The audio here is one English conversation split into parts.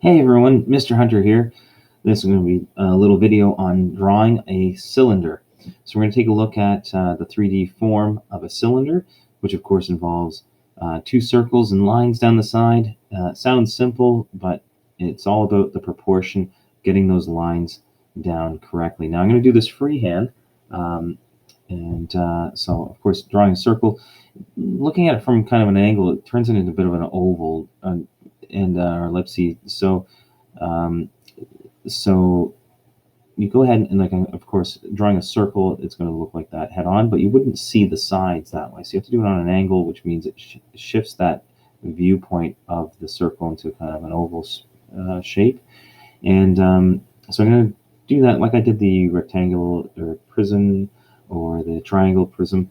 Hey everyone, Mr. Hunter here. This is going to be a little video on drawing a cylinder. So we're going to take a look at the 3D form of a cylinder, which of course involves two circles and lines down the side. It sounds simple, but it's all about the proportion, getting those lines down correctly. Now I'm going to do this freehand. So of course drawing a circle, looking at it from kind of an angle, it turns it into a bit of an oval or ellipse. Um, so you go ahead and, of course, drawing a circle, it's going to look like that head on, but you wouldn't see the sides that way. So you have to do it on an angle, which means it shifts that viewpoint of the circle into kind of an oval shape. And so I'm going to do that like I did the rectangle or prism or the triangle prism.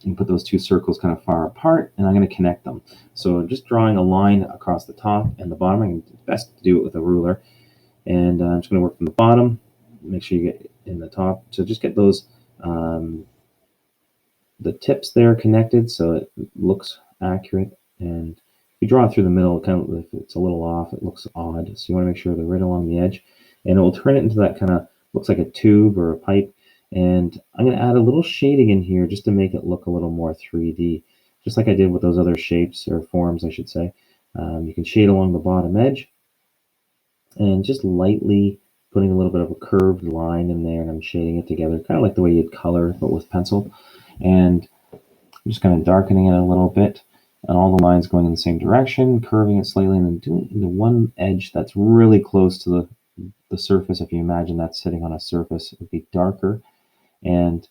And put those two circles kind of far apart, and I'm going to connect them. So just drawing a line across the top and the bottom. It's best to do it with a ruler. And I'm just going to work from the bottom. Make sure you get in the top. So just get those the tips there connected so it looks accurate. And if you draw it through the middle, kind of, if it's a little off, it looks odd. So you want to make sure they're right along the edge, and it will turn it into that kind of looks like a tube or a pipe. And I'm going to add a little shading in here just to make it look a little more 3D, just like I did with those other shapes or forms, I should say. You can shade along the bottom edge and just lightly putting a little bit of a curved line in there, and I'm shading it together, kind of like the way you'd color, but with pencil. And I'm just kind of darkening it a little bit, and all the lines going in the same direction, curving it slightly, and then doing the one edge that's really close to the surface. If you imagine that sitting on a surface, it would be darker. And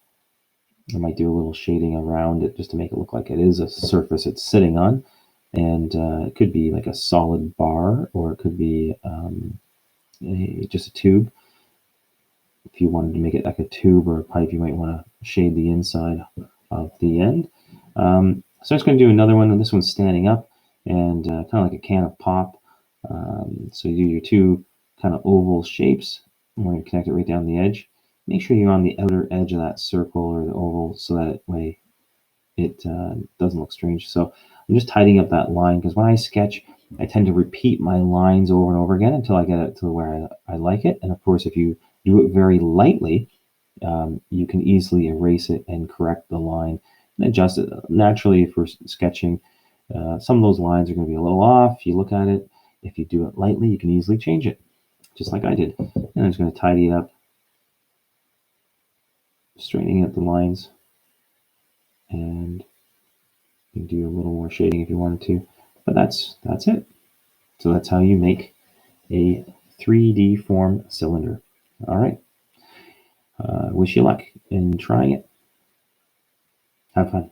I might do a little shading around it just to make it look like it is a surface it's sitting on. And it could be like a solid bar, or it could be just a tube. If you wanted to make it like a tube or a pipe, you might want to shade the inside of the end. So I'm just going to do another one, and this one's standing up, and kind of like a can of pop. So you do your two kind of oval shapes, and we're going to connect it right down the edge. Make sure you're on the outer edge of that circle or the oval, so that way it doesn't look strange. So I'm just tidying up that line, because when I sketch, I tend to repeat my lines over and over again until I get it to where I like it. And of course, if you do it very lightly, you can easily erase it and correct the line and adjust it. Naturally, if we're sketching, some of those lines are going to be a little off. You look at it. If you do it lightly, you can easily change it, just like I did. And I'm just going to tidy it up, straightening out the lines, and you can do a little more shading if you wanted to. But that's it. So that's how you make a 3D form cylinder. All right. Wish you luck in trying it. Have fun.